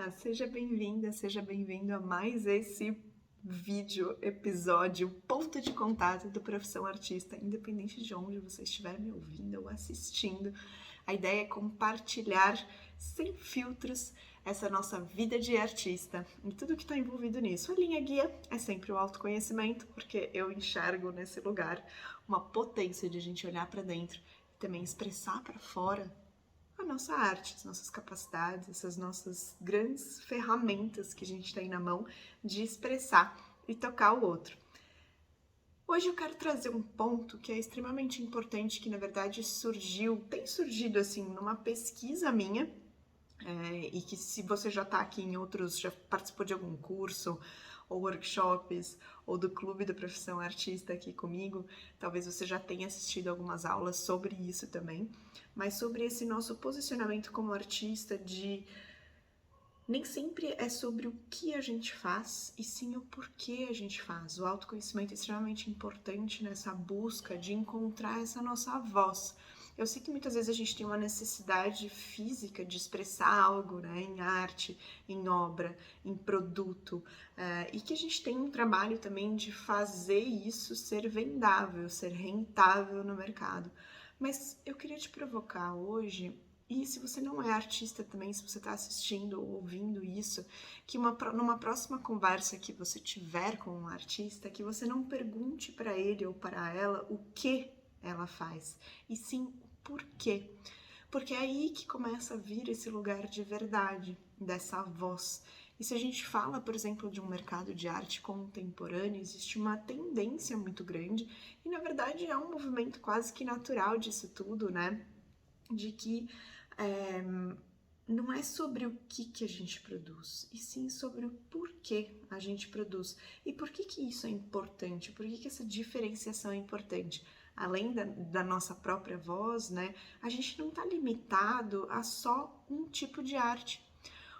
Seja bem-vinda, seja bem-vindo a mais esse episódio, ponto de contato do Profissão Artista, independente de onde você estiver me ouvindo ou assistindo. A ideia é compartilhar sem filtros essa nossa vida de artista e tudo que está envolvido nisso. A linha guia é sempre o autoconhecimento, porque eu enxergo nesse lugar uma potência de a gente olhar para dentro e também expressar para fora a nossa arte, as nossas capacidades, essas nossas grandes ferramentas que a gente tem na mão de expressar e tocar o outro. Hoje eu quero trazer um ponto que é extremamente importante, que na verdade tem surgido assim numa pesquisa minha, e que se você já está aqui em outros, já participou de algum curso ou workshops, ou do Clube da Profissão Artista aqui comigo, talvez você já tenha assistido algumas aulas sobre isso também, mas sobre esse nosso posicionamento como artista de nem sempre é sobre o que a gente faz, e sim o porquê a gente faz. O autoconhecimento é extremamente importante nessa busca de encontrar essa nossa voz. Eu sei que muitas vezes a gente tem uma necessidade física de expressar algo, né, em arte, em obra, em produto, e que a gente tem um trabalho também de fazer isso ser vendável, ser rentável no mercado. Mas eu queria te provocar hoje. E se você não é artista também, se você está assistindo ou ouvindo isso, que numa próxima conversa que você tiver com um artista, que você não pergunte para ele ou para ela o que ela faz, e sim o porquê. Porque é aí que começa a vir esse lugar de verdade, dessa voz. E se a gente fala, por exemplo, de um mercado de arte contemporânea, existe uma tendência muito grande, e na verdade é um movimento quase que natural disso tudo, né? De que não é sobre o que a gente produz, e sim sobre o porquê a gente produz. E por que isso é importante? Por que essa diferenciação é importante? Além da nossa própria voz, né? A gente não está limitado a só um tipo de arte.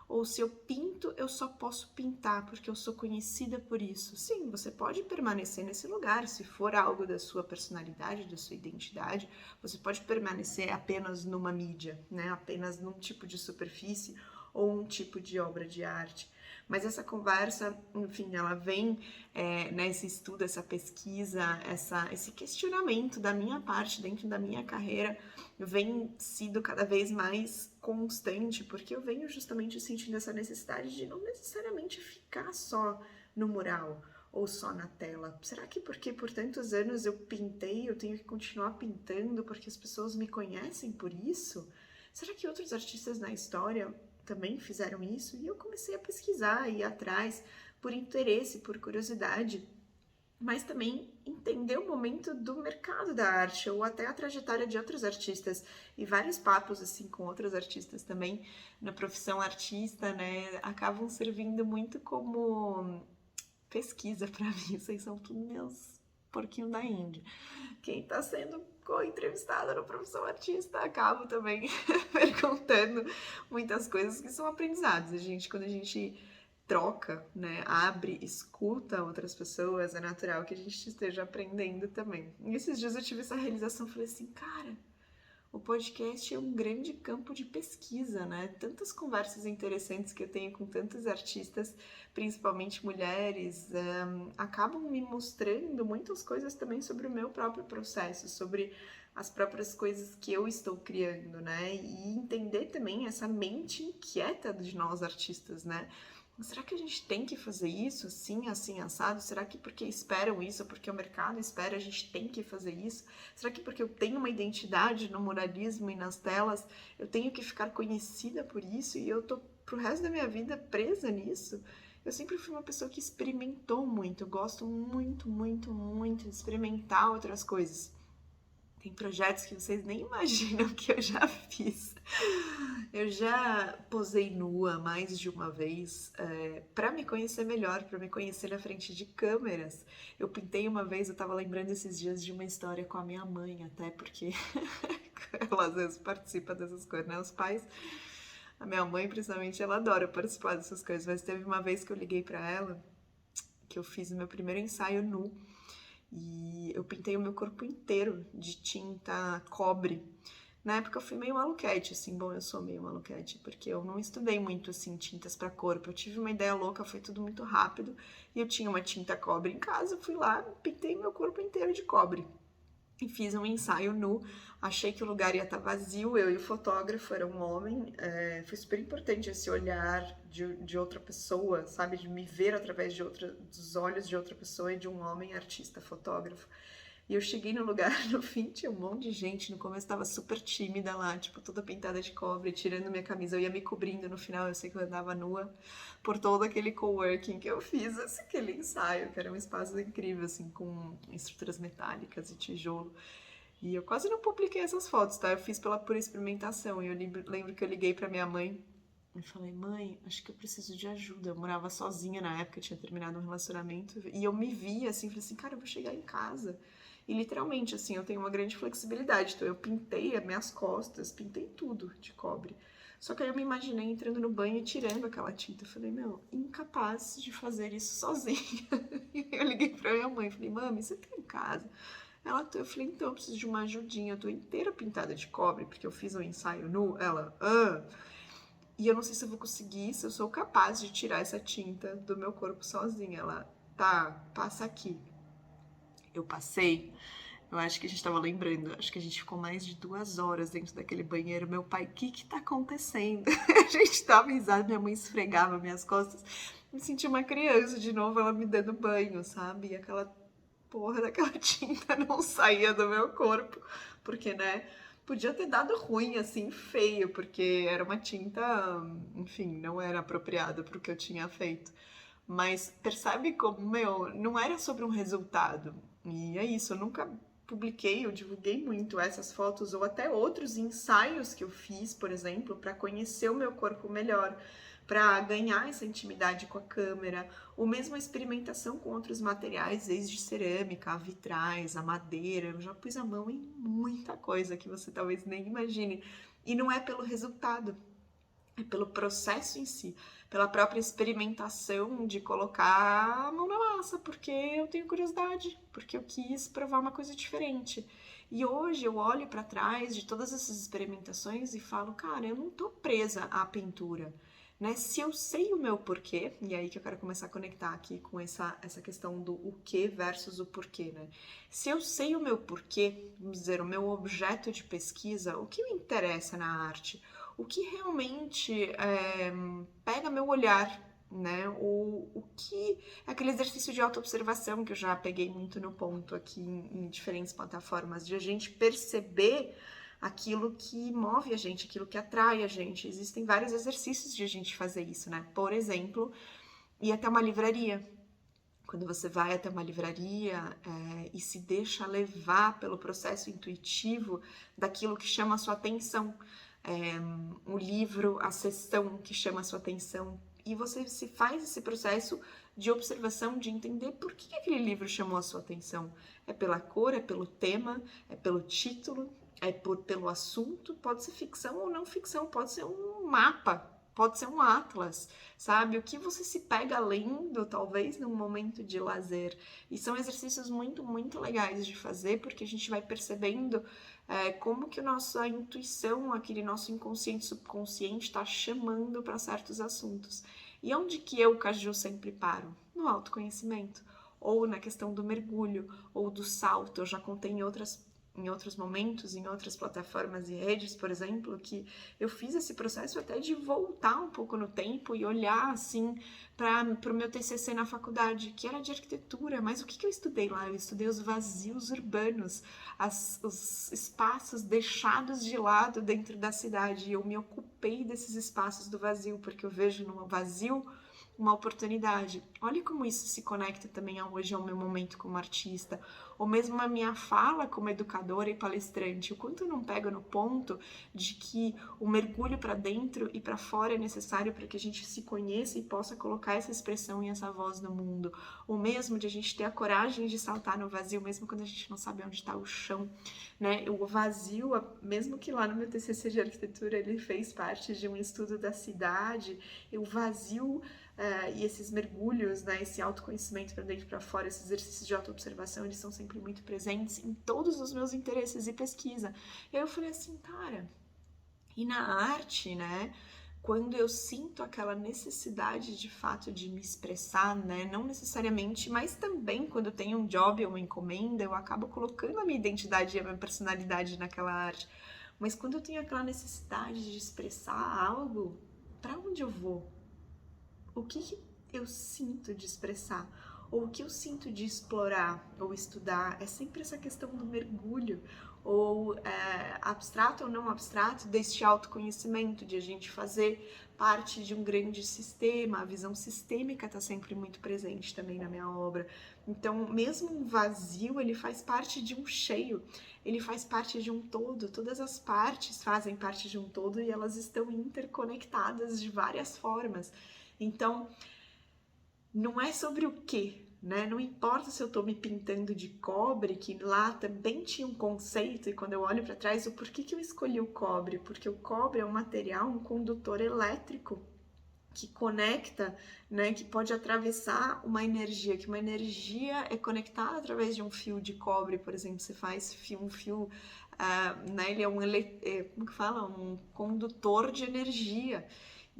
Ou se eu pinto, eu só posso pintar porque eu sou conhecida por isso. Sim, você pode permanecer nesse lugar, se for algo da sua personalidade, da sua identidade, você pode permanecer apenas numa mídia, né? Apenas num tipo de superfície ou um tipo de obra de arte. Mas essa conversa, enfim, ela vem nesse estudo, essa pesquisa, esse questionamento da minha parte dentro da minha carreira vem sido cada vez mais constante, porque eu venho justamente sentindo essa necessidade de não necessariamente ficar só no mural ou só na tela. Será que porque por tantos anos eu pintei, eu tenho que continuar pintando porque as pessoas me conhecem por isso? Será que outros artistas na história também fizeram isso? E eu comecei a pesquisar, ir atrás, por interesse, por curiosidade, mas também entender o momento do mercado da arte, ou até a trajetória de outros artistas, e vários papos assim com outros artistas também na profissão artista, né, acabam servindo muito como pesquisa para mim. Vocês são tudo meus porquinhos da Índia. Quem está sendo entrevistada no Profissão Artista acaba também perguntando muitas coisas que são aprendizados. Quando a gente troca, né, abre, escuta outras pessoas, é natural que a gente esteja aprendendo também. E esses dias eu tive essa realização, falei assim, cara, o podcast é um grande campo de pesquisa, né? Tantas conversas interessantes que eu tenho com tantos artistas, principalmente mulheres, acabam me mostrando muitas coisas também sobre o meu próprio processo, sobre as próprias coisas que eu estou criando, né? E entender também essa mente inquieta de nós artistas, né? Será que a gente tem que fazer isso assim, assim, assado? Será que porque esperam isso, porque o mercado espera, a gente tem que fazer isso? Será que porque eu tenho uma identidade no muralismo e nas telas, eu tenho que ficar conhecida por isso e eu tô pro resto da minha vida presa nisso? Eu sempre fui uma pessoa que experimentou muito, eu gosto muito, muito, muito de experimentar outras coisas. Tem projetos que vocês nem imaginam que eu já fiz. Eu já posei nua mais de uma vez para me conhecer melhor, para me conhecer na frente de câmeras. Eu pintei uma vez, eu tava lembrando esses dias de uma história com a minha mãe, até porque ela às vezes participa dessas coisas, né? Os pais, a minha mãe principalmente, ela adora participar dessas coisas, mas teve uma vez que eu liguei para ela, que eu fiz o meu primeiro ensaio nu, e eu pintei o meu corpo inteiro de tinta cobre, Na época eu fui meio maluquete, assim, bom, eu sou meio maluquete, porque eu não estudei muito, assim, tintas para corpo. Eu tive uma ideia louca, foi tudo muito rápido, e eu tinha uma tinta cobre em casa, eu fui lá, pintei meu corpo inteiro de cobre. E fiz um ensaio nu, achei que o lugar ia estar vazio, eu e o fotógrafo, era um homem, foi super importante esse olhar de outra pessoa, sabe, de me ver através dos olhos de outra pessoa e de um homem artista, fotógrafo. E eu cheguei no lugar, no fim tinha um monte de gente, no começo tava super tímida lá, tipo, toda pintada de cobre, tirando minha camisa, eu ia me cobrindo no final, eu sei que eu andava nua por todo aquele coworking que eu fiz, aquele ensaio, que era um espaço incrível, assim, com estruturas metálicas e tijolo. E eu quase não publiquei essas fotos, tá? Eu fiz por experimentação, e eu lembro que eu liguei pra minha mãe, e falei, mãe, acho que eu preciso de ajuda. Eu morava sozinha na época, tinha terminado um relacionamento. E eu me via assim, falei assim, cara, eu vou chegar em casa. E literalmente, assim, eu tenho uma grande flexibilidade. Então eu pintei as minhas costas, pintei tudo de cobre. Só que aí eu me imaginei entrando no banho e tirando aquela tinta. Eu falei, meu, incapaz de fazer isso sozinha. E eu liguei pra minha mãe, falei, mami, você tá em casa? Eu falei, então, eu preciso de uma ajudinha. Eu tô inteira pintada de cobre, porque eu fiz um ensaio nu. Ela, e eu não sei se eu vou conseguir, se eu sou capaz de tirar essa tinta do meu corpo sozinha. Ela, tá, passa aqui. Eu passei, eu acho que a gente tava lembrando, acho que a gente ficou mais de 2 horas dentro daquele banheiro. Meu pai, o que tá acontecendo? A gente tava risada, minha mãe esfregava minhas costas. Me senti uma criança de novo, ela me dando banho, sabe? E aquela porra daquela tinta não saía do meu corpo, porque, né, podia ter dado ruim, assim, feio, porque era uma tinta, enfim, não era apropriada para o que eu tinha feito. Mas percebe como, meu, não era sobre um resultado. E é isso, eu nunca publiquei, eu divulguei muito essas fotos ou até outros ensaios que eu fiz, por exemplo, para conhecer o meu corpo melhor, para ganhar essa intimidade com a câmera, ou mesmo a experimentação com outros materiais, desde cerâmica, a vitrais, a madeira. Eu já pus a mão em muita coisa que você talvez nem imagine. E não é pelo resultado, é pelo processo em si, pela própria experimentação de colocar a mão na massa, porque eu tenho curiosidade, porque eu quis provar uma coisa diferente. E hoje eu olho para trás de todas essas experimentações e falo, cara, eu não tô presa à pintura. Né? Se eu sei o meu porquê, e é aí que eu quero começar a conectar aqui com essa questão do o que versus o porquê, né? Se eu sei o meu porquê, vamos dizer, o meu objeto de pesquisa, o que me interessa na arte, o que realmente pega meu olhar, né? O que é aquele exercício de autoobservação que eu já peguei muito no ponto aqui em diferentes plataformas, de a gente perceber aquilo que move a gente, aquilo que atrai a gente. Existem vários exercícios de a gente fazer isso, né? Por exemplo, ir até uma livraria. Quando você vai até uma livraria e se deixa levar pelo processo intuitivo daquilo que chama a sua atenção, o livro, a sessão que chama a sua atenção, e você se faz esse processo de observação, de entender por que aquele livro chamou a sua atenção. É pela cor, é pelo tema, é pelo título, pelo assunto, pode ser ficção ou não ficção, pode ser um mapa, pode ser um atlas, sabe? O que você se pega lendo, talvez, num momento de lazer. E são exercícios muito, muito legais de fazer, porque a gente vai percebendo como que a nossa intuição, aquele nosso inconsciente, subconsciente, está chamando para certos assuntos. E onde que eu, Caju, sempre paro? No autoconhecimento. Ou na questão do mergulho, ou do salto. Eu já contei em outros momentos, em outras plataformas e redes, por exemplo, que eu fiz esse processo até de voltar um pouco no tempo e olhar, assim, para o meu TCC na faculdade, que era de arquitetura, mas o que eu estudei lá? Eu estudei os vazios urbanos, os espaços deixados de lado dentro da cidade, e eu me ocupei desses espaços do vazio, porque eu vejo no vazio uma oportunidade. Olha como isso se conecta também hoje ao meu momento como artista, ou mesmo a minha fala como educadora e palestrante, o quanto eu não pego no ponto de que o mergulho para dentro e para fora é necessário para que a gente se conheça e possa colocar essa expressão e essa voz no mundo, ou mesmo de a gente ter a coragem de saltar no vazio, mesmo quando a gente não sabe onde está o chão, né? O vazio, mesmo que lá no meu TCC de arquitetura ele fez parte de um estudo da cidade, e o vazio e esses mergulhos, né, esse autoconhecimento para dentro e para fora, esses exercícios de autoobservação, eles são sempre sempre muito presentes em todos os meus interesses e pesquisa. E aí eu falei assim, cara, e na arte, né? Quando eu sinto aquela necessidade de fato de me expressar, né? Não necessariamente, mas também quando eu tenho um job ou uma encomenda, eu acabo colocando a minha identidade e a minha personalidade naquela arte. Mas quando eu tenho aquela necessidade de expressar algo, para onde eu vou? O que eu sinto de expressar? Ou o que eu sinto de explorar ou estudar? É sempre essa questão do mergulho, ou abstrato ou não abstrato, deste autoconhecimento, de a gente fazer parte de um grande sistema. A visão sistêmica está sempre muito presente também na minha obra. Então, mesmo um vazio, ele faz parte de um cheio, ele faz parte de um todo. Todas as partes fazem parte de um todo e elas estão interconectadas de várias formas. Então, não é sobre o que, né? Não importa se eu tô me pintando de cobre, que lá também tinha um conceito, e quando eu olho para trás, o porquê que eu escolhi o cobre? Porque o cobre é um material, um condutor elétrico que conecta, né? Que pode atravessar uma energia, que uma energia é conectada através de um fio de cobre, por exemplo, você faz né? Ele é como que fala? Um condutor de energia.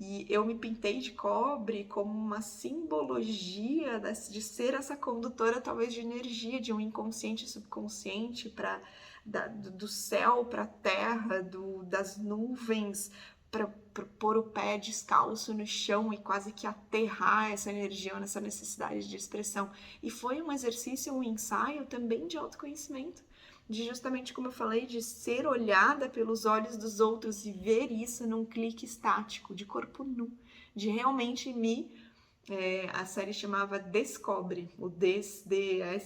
E eu me pintei de cobre como uma simbologia de ser essa condutora, talvez, de energia, de um inconsciente e subconsciente, do céu para a terra, das nuvens, para pôr o pé descalço no chão e quase que aterrar essa energia, nessa necessidade de expressão. E foi um exercício, um ensaio também de autoconhecimento, de justamente, como eu falei, de ser olhada pelos olhos dos outros e ver isso num clique estático, de corpo nu, de realmente a série chamava Descobre, o DS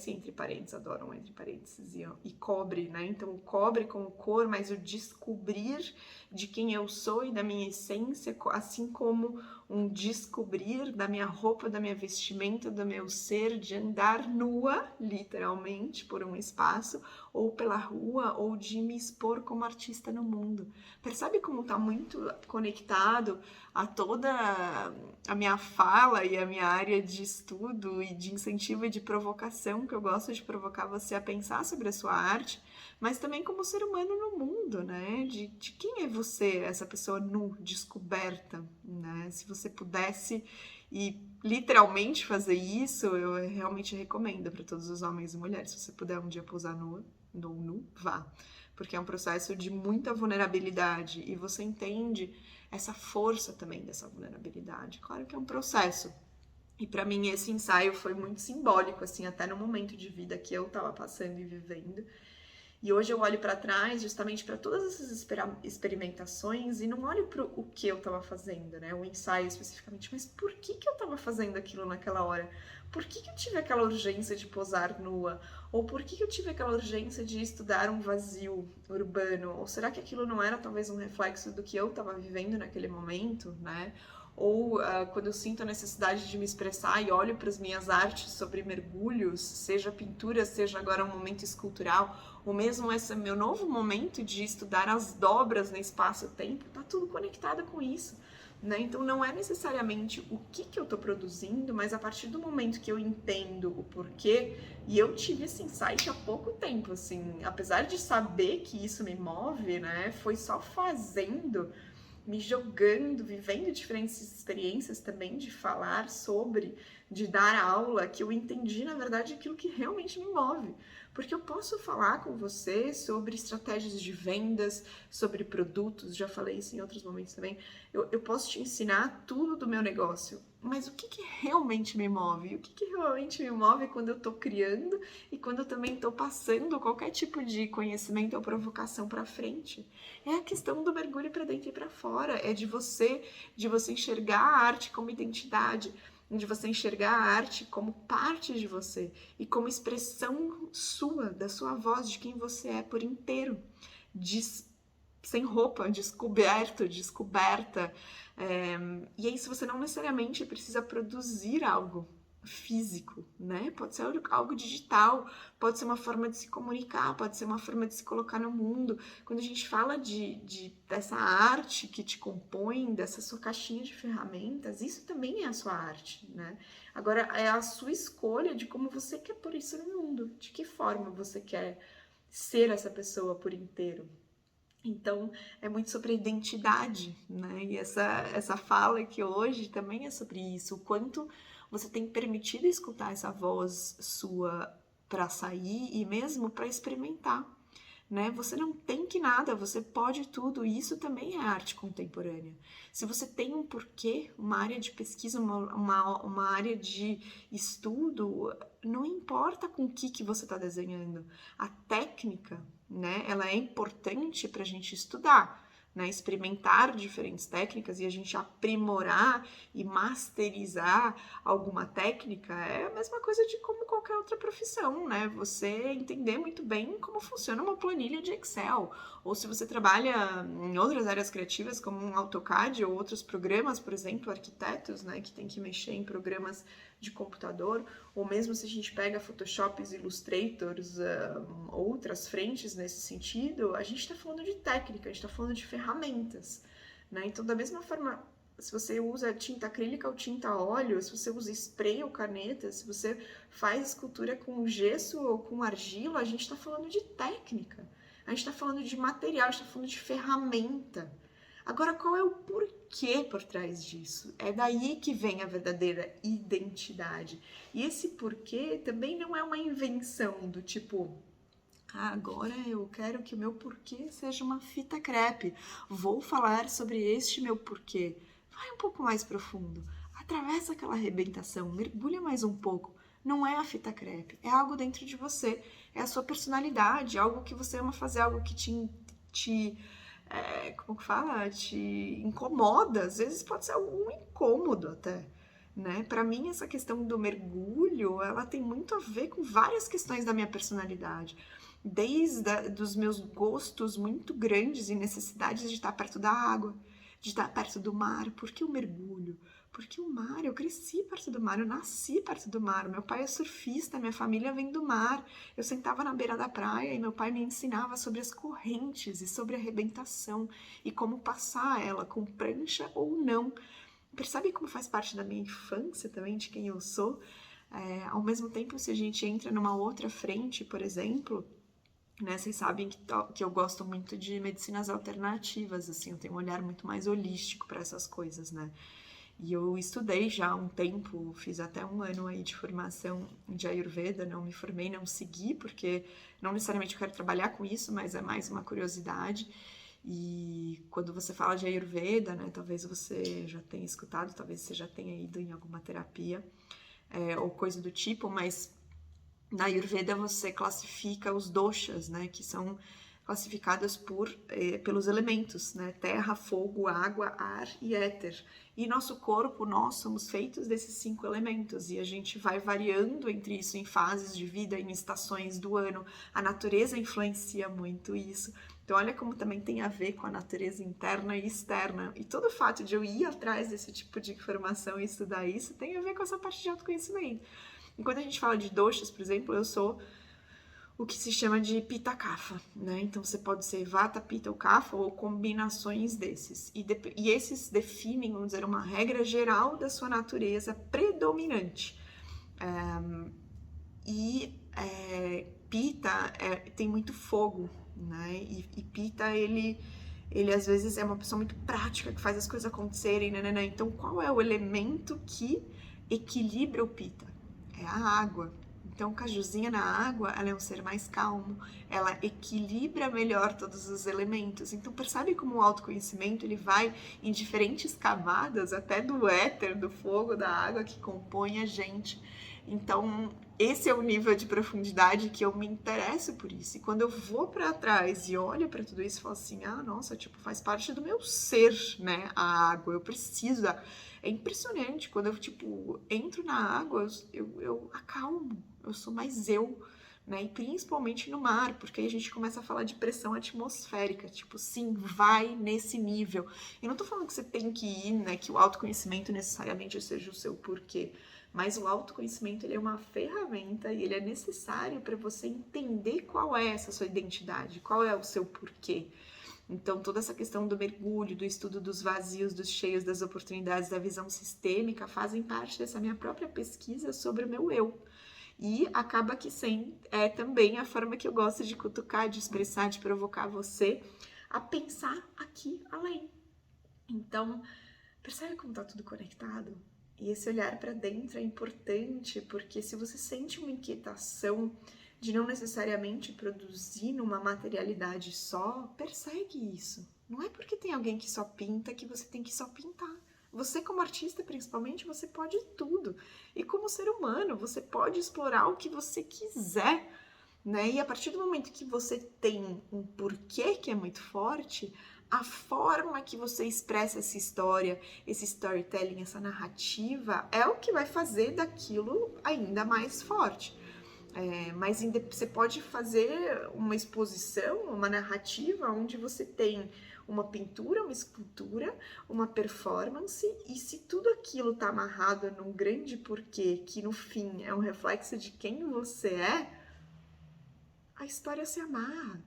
entre parênteses, adoram entre parênteses, e cobre, né? Então o cobre como cor, mas o descobrir de quem eu sou e da minha essência, assim como um descobrir da minha roupa, da minha vestimenta, do meu ser, de andar nua, literalmente, por um espaço, ou pela rua, ou de me expor como artista no mundo. Percebe como está muito conectado a toda a minha fala e a minha área de estudo e de incentivo e de provocação, que eu gosto de provocar você a pensar sobre a sua arte, mas também como ser humano no mundo, né? De quem é você, essa pessoa nu, descoberta, né? Se você pudesse e literalmente fazer isso, eu realmente recomendo para todos os homens e mulheres. Se você puder um dia pousar nu, vá. Porque é um processo de muita vulnerabilidade e você entende essa força também dessa vulnerabilidade. Claro que é um processo. E para mim esse ensaio foi muito simbólico, assim, até no momento de vida que eu estava passando e vivendo. E hoje eu olho para trás justamente para todas essas experimentações e não olho para o que eu estava fazendo, né? O ensaio especificamente, mas por que eu estava fazendo aquilo naquela hora? Por que eu tive aquela urgência de posar nua? Ou por que eu tive aquela urgência de estudar um vazio urbano? Ou será que aquilo não era talvez um reflexo do que eu estava vivendo naquele momento, né? Ou quando eu sinto a necessidade de me expressar e olho para as minhas artes sobre mergulhos, seja pintura, seja agora um momento escultural, ou mesmo esse meu novo momento de estudar as dobras no espaço-tempo, tá tudo conectado com isso, né? Então não é necessariamente o que eu tô produzindo, mas a partir do momento que eu entendo o porquê, e eu tive esse insight há pouco tempo, assim, apesar de saber que isso me move, né? Foi só fazendo, me jogando, vivendo diferentes experiências também de falar sobre, de dar aula, que eu entendi, na verdade, aquilo que realmente me move. Porque eu posso falar com você sobre estratégias de vendas, sobre produtos, já falei isso em outros momentos também. Eu posso te ensinar tudo do meu negócio, mas o que realmente me move? O que realmente me move quando eu tô criando e quando eu também tô passando qualquer tipo de conhecimento ou provocação para frente? É a questão do mergulho para dentro e para fora, é de você enxergar a arte como identidade, de você enxergar a arte como parte de você e como expressão sua, da sua voz, de quem você é por inteiro, sem roupa, descoberta. E é isso, você não necessariamente precisa produzir algo físico, né? Pode ser algo digital, pode ser uma forma de se comunicar, pode ser uma forma de se colocar no mundo. Quando a gente fala dessa arte que te compõe, dessa sua caixinha de ferramentas, isso também é a sua arte, né? Agora, é a sua escolha de como você quer pôr isso no mundo, de que forma você quer ser essa pessoa por inteiro. Então, é muito sobre a identidade, né? E essa fala aqui hoje também é sobre isso. O quanto você tem permitido escutar essa voz sua para sair e mesmo para experimentar, né? Você não tem que nada, você pode tudo. E isso também é arte contemporânea. Se você tem um porquê, uma área de pesquisa, uma área de estudo, não importa com o que você está desenhando. A técnica, né? Ela é importante para a gente estudar, né? Experimentar diferentes técnicas e a gente aprimorar e masterizar alguma técnica é a mesma coisa de como qualquer outra profissão, né? Você entender muito bem como funciona uma planilha de Excel, ou se você trabalha em outras áreas criativas como um AutoCAD ou outros programas, por exemplo, arquitetos, né, que tem que mexer em programas de computador, ou mesmo se a gente pega Photoshops, Illustrators, outras frentes nesse sentido, a gente está falando de técnica, a gente está falando de ferramentas, né? Então, da mesma forma, se você usa tinta acrílica ou tinta a óleo, se você usa spray ou caneta, se você faz escultura com gesso ou com argila, a gente está falando de técnica, a gente está falando de material, a gente está falando de ferramenta. Agora, qual é o porquê por trás disso? É daí que vem a verdadeira identidade. E esse porquê também não é uma invenção do tipo, agora eu quero que o meu porquê seja uma fita crepe. Vou falar sobre este meu porquê. Vai um pouco mais profundo. Atravessa aquela arrebentação, mergulha mais um pouco. Não é a fita crepe, é algo dentro de você. É a sua personalidade, algo que você ama fazer, algo que como que fala? Te incomoda. Às vezes pode ser algum incômodo até. Né? Para mim, essa questão do mergulho, ela tem muito a ver com várias questões da minha personalidade. Desde dos meus gostos muito grandes e necessidades de estar perto da água, de estar perto do mar. Por que o mergulho? Porque o mar, eu cresci perto do mar, eu nasci perto do mar. Meu pai é surfista, minha família vem do mar. Eu sentava na beira da praia e meu pai me ensinava sobre as correntes e sobre a arrebentação e como passar ela com prancha ou não. Percebe como faz parte da minha infância também, de quem eu sou? Ao mesmo tempo, se a gente entra numa outra frente, por exemplo, né, vocês sabem que eu gosto muito de medicinas alternativas, assim, eu tenho um olhar muito mais holístico para essas coisas, né? E eu estudei já há um tempo, fiz até um ano aí de formação de Ayurveda, não me formei, não segui, porque não necessariamente eu quero trabalhar com isso, mas é mais uma curiosidade. E quando você fala de Ayurveda, né, talvez você já tenha escutado, talvez você já tenha ido em alguma terapia ou coisa do tipo, mas na Ayurveda você classifica os doshas, né, que são classificadas pelos elementos, né, terra, fogo, água, ar e éter. E nosso corpo, nós somos feitos desses 5 elementos e a gente vai variando entre isso em fases de vida, em estações do ano. A natureza influencia muito isso. Então, olha como também tem a ver com a natureza interna e externa. E todo o fato de eu ir atrás desse tipo de informação e estudar isso tem a ver com essa parte de autoconhecimento. E quando a gente fala de doshas, por exemplo, eu sou o que se chama de Pitta Kapha, né? Então você pode ser Vata, Pitta ou Kapha ou combinações desses. E esses definem, vamos dizer, uma regra geral da sua natureza predominante. Pitta tem muito fogo, né? E Pitta, ele às vezes é uma pessoa muito prática, que faz as coisas acontecerem, né? Então qual é o elemento que equilibra o Pitta? É a água. Então, Cajuzinha na água, ela é um ser mais calmo, ela equilibra melhor todos os elementos. Então, percebe como o autoconhecimento ele vai em diferentes camadas, até do éter, do fogo, da água que compõe a gente. Então, esse é o nível de profundidade que eu me interesso por isso. E quando eu vou para trás e olho para tudo isso, eu falo assim, nossa, tipo, faz parte do meu ser, né? A água, eu preciso da... É impressionante, quando eu, tipo, entro na água, eu acalmo, eu sou mais eu, né? E principalmente no mar, porque aí a gente começa a falar de pressão atmosférica, tipo, sim, vai nesse nível. E não tô falando que você tem que ir, né, que o autoconhecimento necessariamente seja o seu porquê, mas o autoconhecimento, ele é uma ferramenta e ele é necessário para você entender qual é essa sua identidade, qual é o seu porquê. Então, toda essa questão do mergulho, do estudo dos vazios, dos cheios, das oportunidades, da visão sistêmica, fazem parte dessa minha própria pesquisa sobre o meu eu. E acaba que é também a forma que eu gosto de cutucar, de expressar, de provocar você a pensar aqui além. Então, percebe como está tudo conectado? E esse olhar para dentro é importante, porque se você sente uma inquietação de não necessariamente produzir numa materialidade só, persegue isso. Não é porque tem alguém que só pinta que você tem que só pintar. Você, como artista, principalmente, você pode tudo. E como ser humano, você pode explorar o que você quiser, né? E a partir do momento que você tem um porquê que é muito forte, a forma que você expressa essa história, esse storytelling, essa narrativa, é o que vai fazer daquilo ainda mais forte. Mas você pode fazer uma exposição, uma narrativa, onde você tem uma pintura, uma escultura, uma performance, e se tudo aquilo está amarrado num grande porquê, que no fim é um reflexo de quem você é, a história se amarra,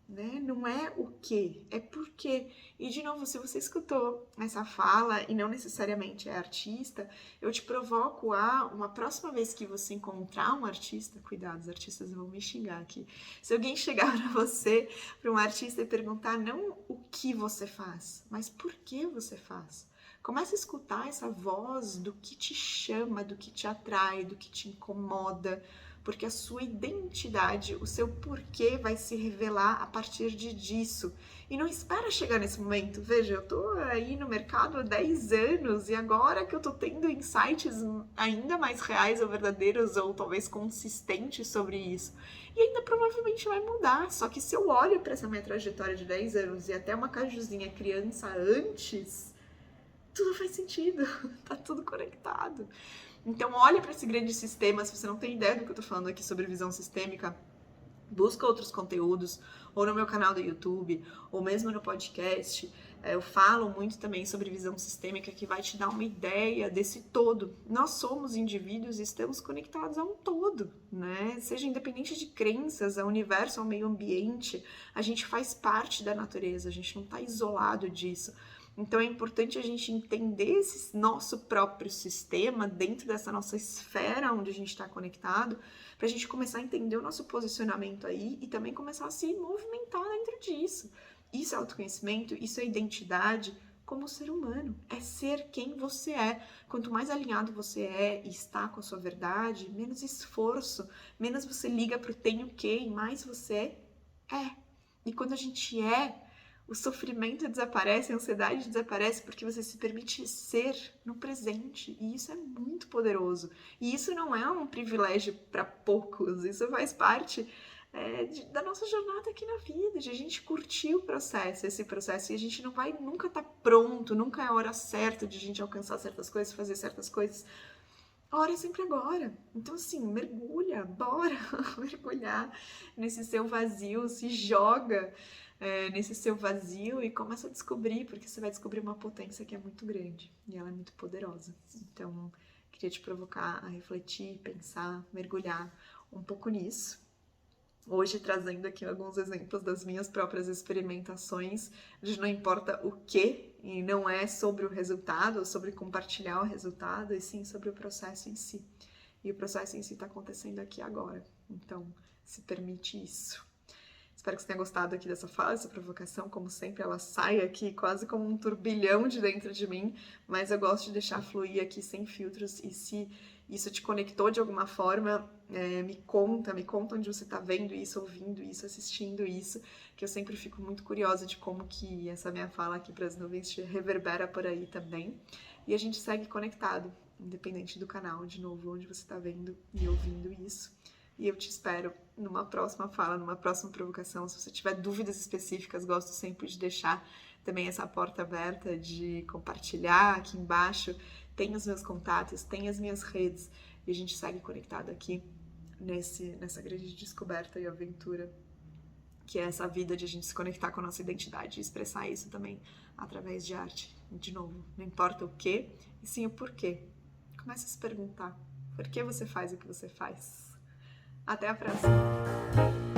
né? Não é o que, é por quê. E de novo, se você escutou essa fala e não necessariamente é artista, eu te provoco a uma próxima vez que você encontrar um artista, cuidado, os artistas vão me xingar aqui. Se alguém chegar para você, para um artista e perguntar não o que você faz, mas por que você faz. Comece a escutar essa voz do que te chama, do que te atrai, do que te incomoda, porque a sua identidade, o seu porquê vai se revelar a partir disso. E não espera chegar nesse momento. Veja, eu tô aí no mercado há 10 anos e agora que eu tô tendo insights ainda mais reais ou verdadeiros ou talvez consistentes sobre isso. E ainda provavelmente vai mudar. Só que se eu olho para essa minha trajetória de 10 anos e até uma cajuzinha criança antes, tudo faz sentido. Tá tudo conectado. Então, olhe para esse grande sistema. Se você não tem ideia do que eu tô falando aqui sobre visão sistêmica, busca outros conteúdos, ou no meu canal do YouTube, ou mesmo no podcast. Eu falo muito também sobre visão sistêmica, que vai te dar uma ideia desse todo. Nós somos indivíduos e estamos conectados a um todo, né? Seja independente de crenças, ao universo, ao meio ambiente, a gente faz parte da natureza, a gente não está isolado disso. Então é importante a gente entender esse nosso próprio sistema dentro dessa nossa esfera onde a gente está conectado, para a gente começar a entender o nosso posicionamento aí e também começar a se movimentar dentro disso. Isso é autoconhecimento, isso é identidade como ser humano, é ser quem você é. Quanto mais alinhado você é e está com a sua verdade, menos esforço, menos você liga para o tenho que e mais você é. E quando a gente o sofrimento desaparece, a ansiedade desaparece porque você se permite ser no presente. E isso é muito poderoso. E isso não é um privilégio para poucos, isso faz parte da nossa jornada aqui na vida, de a gente curtir esse processo. E a gente não vai nunca estar pronto, nunca é a hora certa de a gente alcançar certas coisas, fazer certas coisas. A hora é sempre agora. Então, assim, mergulha, bora mergulhar nesse seu vazio, se joga nesse seu vazio e começa a descobrir, porque você vai descobrir uma potência que é muito grande e ela é muito poderosa. Então, queria te provocar a refletir, pensar, mergulhar um pouco nisso. Hoje trazendo aqui alguns exemplos das minhas próprias experimentações, de não importa o que, e não é sobre o resultado, sobre compartilhar o resultado, e sim sobre o processo em si. E o processo em si está acontecendo aqui agora. Então, se permite isso. Espero que você tenha gostado aqui dessa fala, dessa provocação. Como sempre, ela sai aqui quase como um turbilhão de dentro de mim, mas eu gosto de deixar fluir aqui sem filtros. E se isso te conectou de alguma forma, me conta onde você está vendo isso, ouvindo isso, assistindo isso, que eu sempre fico muito curiosa de como que essa minha fala aqui para as nuvens te reverbera por aí também. E a gente segue conectado, independente do canal, de novo, onde você está vendo e ouvindo isso. E eu te espero numa próxima fala, numa próxima provocação. Se você tiver dúvidas específicas, gosto sempre de deixar também essa porta aberta, de compartilhar aqui embaixo. Tem os meus contatos, tem as minhas redes e a gente segue conectado aqui nessa grande descoberta e aventura, que é essa vida de a gente se conectar com a nossa identidade e expressar isso também através de arte. De novo, não importa o que, e sim o porquê. Comece a se perguntar, por que você faz o que você faz? Até a próxima!